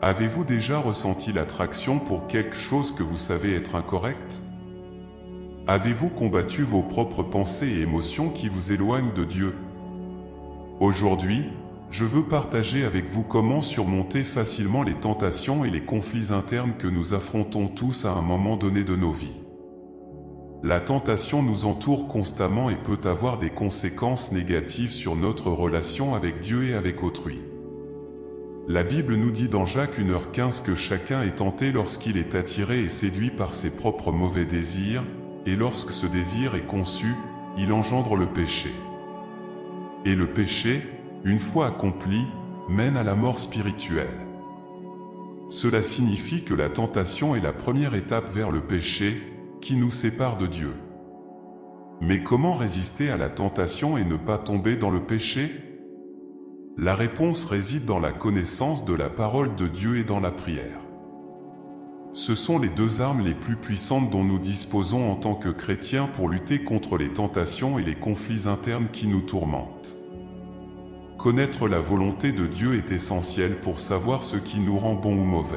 Avez-vous déjà ressenti l'attraction pour quelque chose que vous savez être incorrect? Avez-vous combattu vos propres pensées et émotions qui vous éloignent de Dieu? Aujourd'hui, je veux partager avec vous comment surmonter facilement les tentations et les conflits internes que nous affrontons tous à un moment donné de nos vies. La tentation nous entoure constamment et peut avoir des conséquences négatives sur notre relation avec Dieu et avec autrui. La Bible nous dit dans Jacques 1h15 que chacun est tenté lorsqu'il est attiré et séduit par ses propres mauvais désirs, et lorsque ce désir est conçu, il engendre le péché. Et le péché, une fois accompli, mène à la mort spirituelle. Cela signifie que la tentation est la première étape vers le péché, qui nous sépare de Dieu. Mais comment résister à la tentation et ne pas tomber dans le péché? La réponse réside dans la connaissance de la parole de Dieu et dans la prière. Ce sont les deux armes les plus puissantes dont nous disposons en tant que chrétiens pour lutter contre les tentations et les conflits internes qui nous tourmentent. Connaître la volonté de Dieu est essentiel pour savoir ce qui nous rend bons ou mauvais.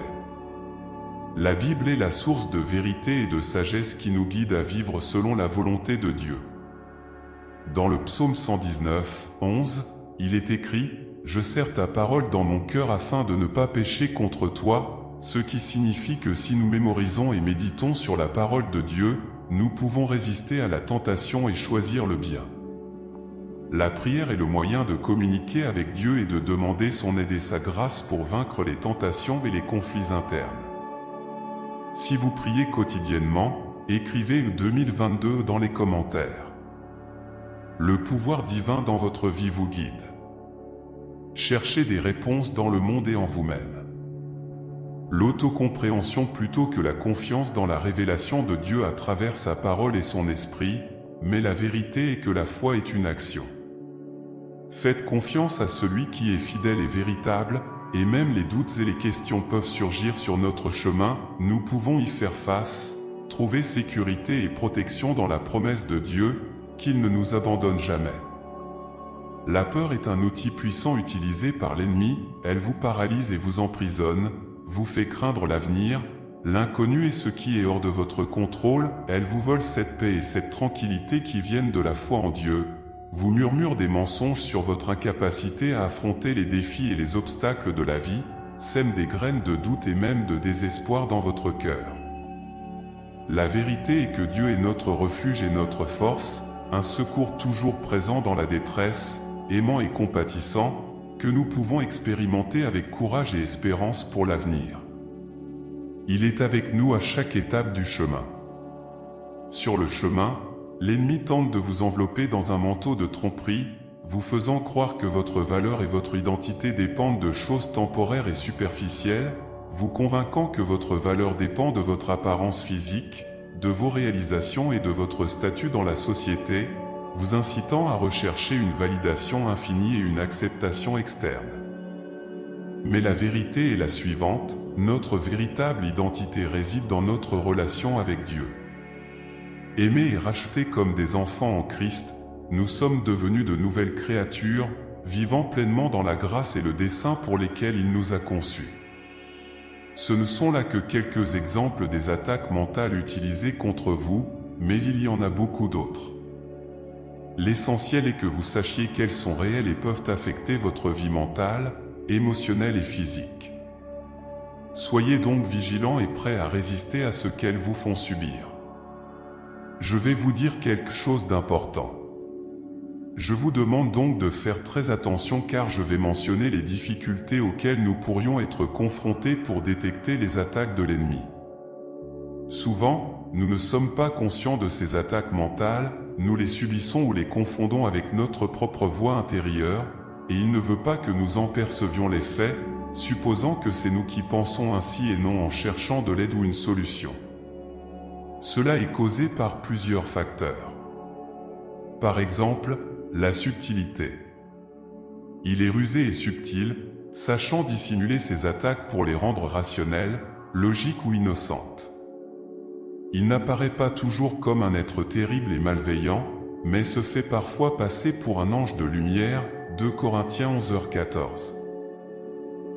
La Bible est la source de vérité et de sagesse qui nous guide à vivre selon la volonté de Dieu. Dans le psaume 119, 11, il est écrit « Je serre ta parole dans mon cœur afin de ne pas pécher contre toi », ce qui signifie que si nous mémorisons et méditons sur la parole de Dieu, nous pouvons résister à la tentation et choisir le bien. La prière est le moyen de communiquer avec Dieu et de demander son aide et sa grâce pour vaincre les tentations et les conflits internes. Si vous priez quotidiennement, écrivez 2022 dans les commentaires. Le pouvoir divin dans votre vie vous guide. Cherchez des réponses dans le monde et en vous-même. L'autocompréhension plutôt que la confiance dans la révélation de Dieu à travers sa parole et son esprit, mais la vérité est que la foi est une action. Faites confiance à celui qui est fidèle et véritable, et même les doutes et les questions peuvent surgir sur notre chemin, nous pouvons y faire face, trouver sécurité et protection dans la promesse de Dieu, qu'il ne nous abandonne jamais. La peur est un outil puissant utilisé par l'ennemi, elle vous paralyse et vous emprisonne, vous fait craindre l'avenir, l'inconnu et ce qui est hors de votre contrôle, elle vous vole cette paix et cette tranquillité qui viennent de la foi en Dieu, vous murmure des mensonges sur votre incapacité à affronter les défis et les obstacles de la vie, sème des graines de doute et même de désespoir dans votre cœur. La vérité est que Dieu est notre refuge et notre force, un secours toujours présent dans la détresse, aimant et compatissant, que nous pouvons expérimenter avec courage et espérance pour l'avenir. Il est avec nous à chaque étape du chemin. Sur le chemin, l'ennemi tente de vous envelopper dans un manteau de tromperie, vous faisant croire que votre valeur et votre identité dépendent de choses temporaires et superficielles, vous convainquant que votre valeur dépend de votre apparence physique, de vos réalisations et de votre statut dans la société, vous incitant à rechercher une validation infinie et une acceptation externe. Mais la vérité est la suivante, notre véritable identité réside dans notre relation avec Dieu. Aimés et rachetés comme des enfants en Christ, nous sommes devenus de nouvelles créatures, vivant pleinement dans la grâce et le dessein pour lesquels il nous a conçus. Ce ne sont là que quelques exemples des attaques mentales utilisées contre vous, mais il y en a beaucoup d'autres. L'essentiel est que vous sachiez qu'elles sont réelles et peuvent affecter votre vie mentale, émotionnelle et physique. Soyez donc vigilants et prêts à résister à ce qu'elles vous font subir. Je vais vous dire quelque chose d'important. Je vous demande donc de faire très attention car je vais mentionner les difficultés auxquelles nous pourrions être confrontés pour détecter les attaques de l'ennemi. Souvent, nous ne sommes pas conscients de ces attaques mentales, nous les subissons ou les confondons avec notre propre voix intérieure, et il ne veut pas que nous en percevions les faits, supposant que c'est nous qui pensons ainsi et non en cherchant de l'aide ou une solution. Cela est causé par plusieurs facteurs. Par exemple, la subtilité. Il est rusé et subtil, sachant dissimuler ses attaques pour les rendre rationnelles, logiques ou innocentes. Il n'apparaît pas toujours comme un être terrible et malveillant, mais se fait parfois passer pour un ange de lumière, 2 Corinthiens 11h14.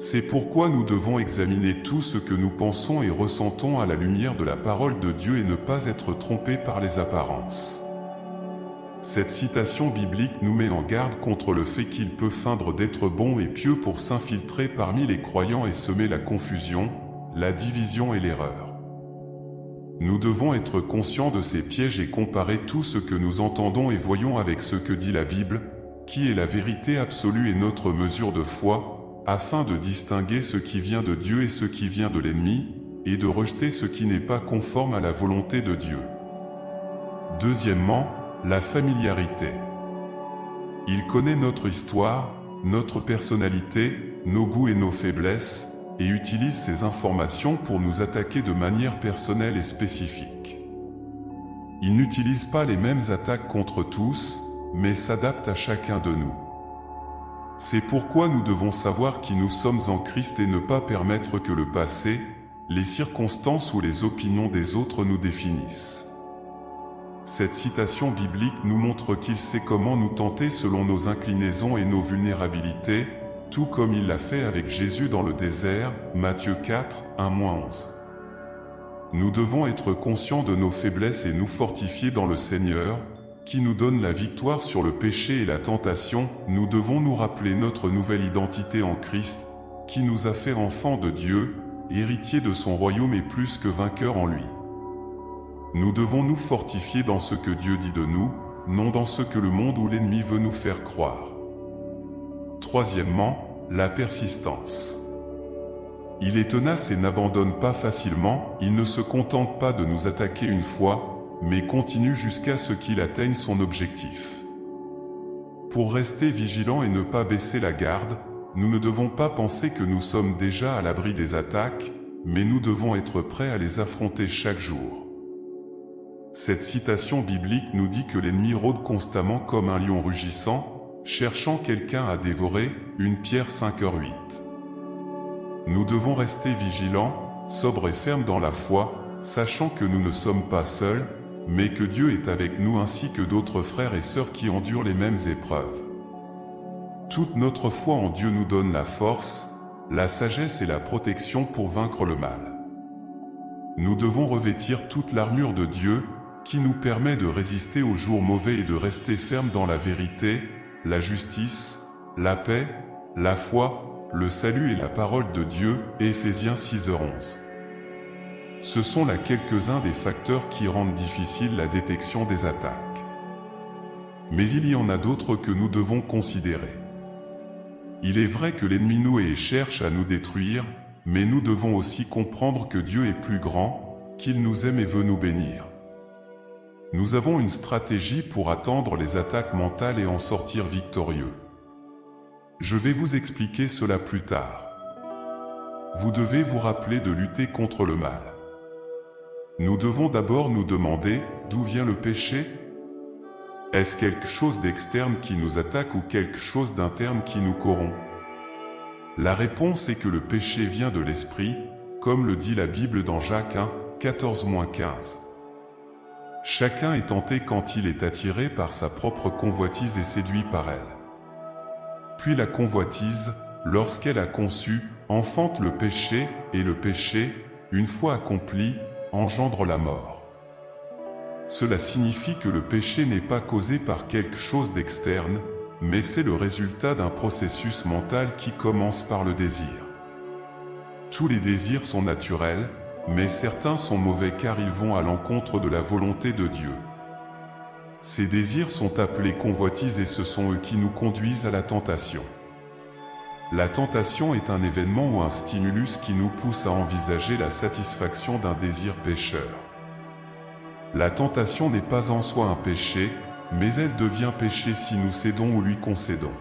C'est pourquoi nous devons examiner tout ce que nous pensons et ressentons à la lumière de la parole de Dieu et ne pas être trompés par les apparences. Cette citation biblique nous met en garde contre le fait qu'il peut feindre d'être bon et pieux pour s'infiltrer parmi les croyants et semer la confusion, la division et l'erreur. Nous devons être conscients de ces pièges et comparer tout ce que nous entendons et voyons avec ce que dit la Bible, qui est la vérité absolue et notre mesure de foi, afin de distinguer ce qui vient de Dieu et ce qui vient de l'ennemi, et de rejeter ce qui n'est pas conforme à la volonté de Dieu. Deuxièmement, la familiarité. Il connaît notre histoire, notre personnalité, nos goûts et nos faiblesses, et utilise ces informations pour nous attaquer de manière personnelle et spécifique. Il n'utilise pas les mêmes attaques contre tous, mais s'adapte à chacun de nous. C'est pourquoi nous devons savoir qui nous sommes en Christ et ne pas permettre que le passé, les circonstances ou les opinions des autres nous définissent. Cette citation biblique nous montre qu'il sait comment nous tenter selon nos inclinaisons et nos vulnérabilités, tout comme il l'a fait avec Jésus dans le désert, Matthieu 4, 1-11. Nous devons être conscients de nos faiblesses et nous fortifier dans le Seigneur, qui nous donne la victoire sur le péché et la tentation. Nous devons nous rappeler notre nouvelle identité en Christ, qui nous a fait enfants de Dieu, héritiers de son royaume et plus que vainqueurs en lui. Nous devons nous fortifier dans ce que Dieu dit de nous, non dans ce que le monde ou l'ennemi veut nous faire croire. Troisièmement, la persistance. Il est tenace et n'abandonne pas facilement, il ne se contente pas de nous attaquer une fois, mais continue jusqu'à ce qu'il atteigne son objectif. Pour rester vigilants et ne pas baisser la garde, nous ne devons pas penser que nous sommes déjà à l'abri des attaques, mais nous devons être prêts à les affronter chaque jour. Cette citation biblique nous dit que l'ennemi rôde constamment comme un lion rugissant, cherchant quelqu'un à dévorer, 1 Pierre 5:8. Nous devons rester vigilants, sobres et fermes dans la foi, sachant que nous ne sommes pas seuls, mais que Dieu est avec nous ainsi que d'autres frères et sœurs qui endurent les mêmes épreuves. Toute notre foi en Dieu nous donne la force, la sagesse et la protection pour vaincre le mal. Nous devons revêtir toute l'armure de Dieu, qui nous permet de résister aux jours mauvais et de rester fermes dans la vérité, la justice, la paix, la foi, le salut et la parole de Dieu, Éphésiens 6:11. Ce sont là quelques-uns des facteurs qui rendent difficile la détection des attaques. Mais il y en a d'autres que nous devons considérer. Il est vrai que l'ennemi nous hait et cherche à nous détruire, mais nous devons aussi comprendre que Dieu est plus grand, qu'il nous aime et veut nous bénir. Nous avons une stratégie pour attendre les attaques mentales et en sortir victorieux. Je vais vous expliquer cela plus tard. Vous devez vous rappeler de lutter contre le mal. Nous devons d'abord nous demander d'où vient le péché? Est-ce quelque chose d'externe qui nous attaque ou quelque chose d'interne qui nous corrompt? La réponse est que le péché vient de l'esprit, comme le dit la Bible dans Jacques 1, 14-15. Chacun est tenté quand il est attiré par sa propre convoitise et séduit par elle. Puis la convoitise, lorsqu'elle a conçu, enfante le péché, et le péché, une fois accompli, engendre la mort. Cela signifie que le péché n'est pas causé par quelque chose d'externe, mais c'est le résultat d'un processus mental qui commence par le désir. Tous les désirs sont naturels, mais certains sont mauvais car ils vont à l'encontre de la volonté de Dieu. Ces désirs sont appelés convoitises et ce sont eux qui nous conduisent à la tentation. La tentation est un événement ou un stimulus qui nous pousse à envisager la satisfaction d'un désir pécheur. La tentation n'est pas en soi un péché, mais elle devient péché si nous cédons ou lui concédons.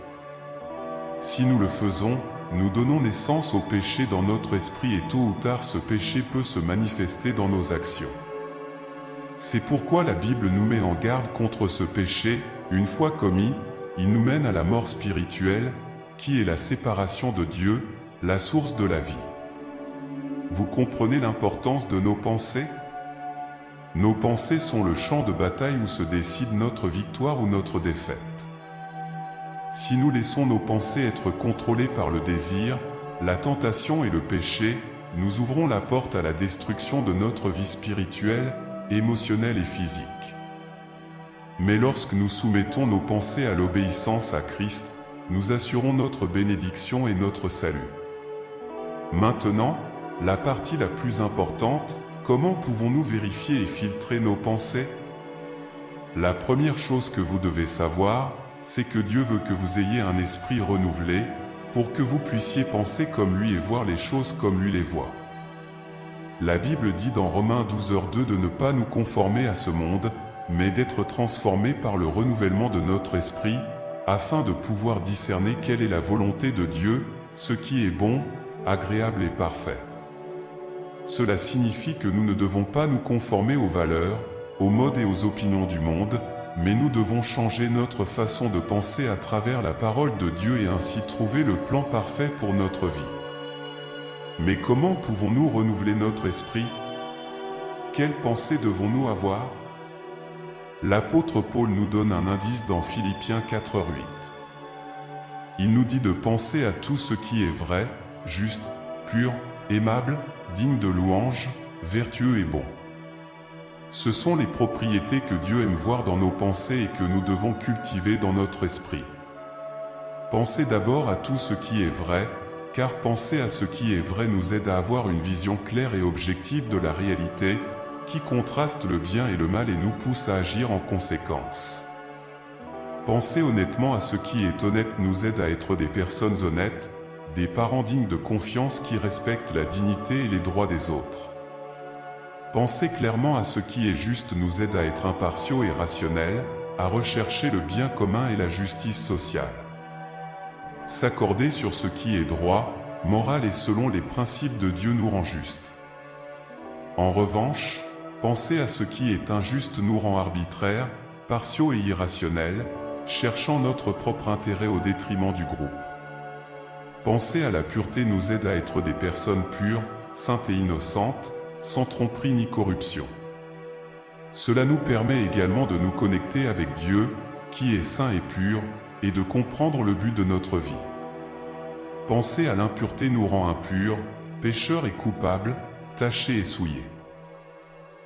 Si nous le faisons, nous donnons naissance au péché dans notre esprit et tôt ou tard ce péché peut se manifester dans nos actions. C'est pourquoi la Bible nous met en garde contre ce péché. Une fois commis, il nous mène à la mort spirituelle, qui est la séparation de Dieu, la source de la vie. Vous comprenez l'importance de nos pensées? Nos pensées sont le champ de bataille où se décide notre victoire ou notre défaite. Si nous laissons nos pensées être contrôlées par le désir, la tentation et le péché, nous ouvrons la porte à la destruction de notre vie spirituelle, émotionnelle et physique. Mais lorsque nous soumettons nos pensées à l'obéissance à Christ, nous assurons notre bénédiction et notre salut. Maintenant, la partie la plus importante, comment pouvons-nous vérifier et filtrer nos pensées? La première chose que vous devez savoir, c'est que Dieu veut que vous ayez un esprit renouvelé, pour que vous puissiez penser comme lui et voir les choses comme lui les voit. La Bible dit dans Romains 12h2 de ne pas nous conformer à ce monde, mais d'être transformés par le renouvellement de notre esprit, afin de pouvoir discerner quelle est la volonté de Dieu, ce qui est bon, agréable et parfait. Cela signifie que nous ne devons pas nous conformer aux valeurs, aux modes et aux opinions du monde, mais nous devons changer notre façon de penser à travers la parole de Dieu et ainsi trouver le plan parfait pour notre vie. Mais comment pouvons-nous renouveler notre esprit? Quelles pensées devons-nous avoir? L'apôtre Paul nous donne un indice dans Philippiens 4:8. Il nous dit de penser à tout ce qui est vrai, juste, pur, aimable, digne de louange, vertueux et bon. Ce sont les propriétés que Dieu aime voir dans nos pensées et que nous devons cultiver dans notre esprit. Pensez d'abord à tout ce qui est vrai, car penser à ce qui est vrai nous aide à avoir une vision claire et objective de la réalité, qui contraste le bien et le mal et nous pousse à agir en conséquence. Penser honnêtement à ce qui est honnête nous aide à être des personnes honnêtes, des parents dignes de confiance qui respectent la dignité et les droits des autres. Penser clairement à ce qui est juste nous aide à être impartiaux et rationnels, à rechercher le bien commun et la justice sociale. S'accorder sur ce qui est droit, moral et selon les principes de Dieu nous rend justes. En revanche, penser à ce qui est injuste nous rend arbitraires, partiaux et irrationnels, cherchant notre propre intérêt au détriment du groupe. Penser à la pureté nous aide à être des personnes pures, saintes et innocentes, sans tromperie ni corruption. Cela nous permet également de nous connecter avec Dieu, qui est saint et pur, et de comprendre le but de notre vie. Penser à l'impureté nous rend impurs, pécheurs et coupables, tachés et souillés.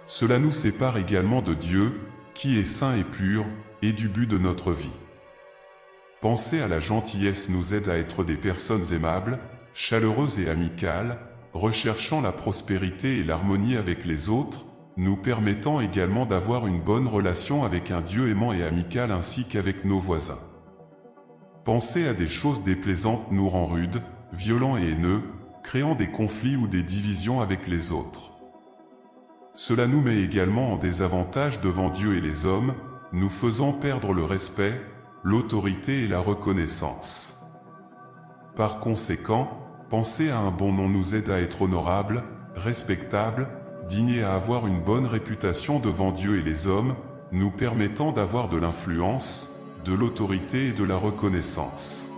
Cela nous sépare également de Dieu, qui est saint et pur, et du but de notre vie. Penser à la gentillesse nous aide à être des personnes aimables, chaleureuses et amicales, recherchant la prospérité et l'harmonie avec les autres, nous permettant également d'avoir une bonne relation avec un Dieu aimant et amical ainsi qu'avec nos voisins. Penser à des choses déplaisantes nous rend rudes, violents et haineux, créant des conflits ou des divisions avec les autres. Cela nous met également en désavantage devant Dieu et les hommes, nous faisant perdre le respect, l'autorité et la reconnaissance. Par conséquent, penser à un bon nom nous aide à être honorable, respectable, digne et à avoir une bonne réputation devant Dieu et les hommes, nous permettant d'avoir de l'influence, de l'autorité et de la reconnaissance.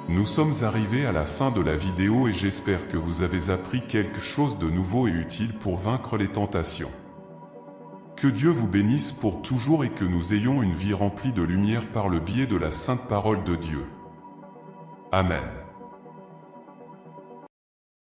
Nous sommes arrivés à la fin de la vidéo et j'espère que vous avez appris quelque chose de nouveau et utile pour vaincre les tentations. Que Dieu vous bénisse pour toujours et que nous ayons une vie remplie de lumière par le biais de la sainte parole de Dieu. Amen.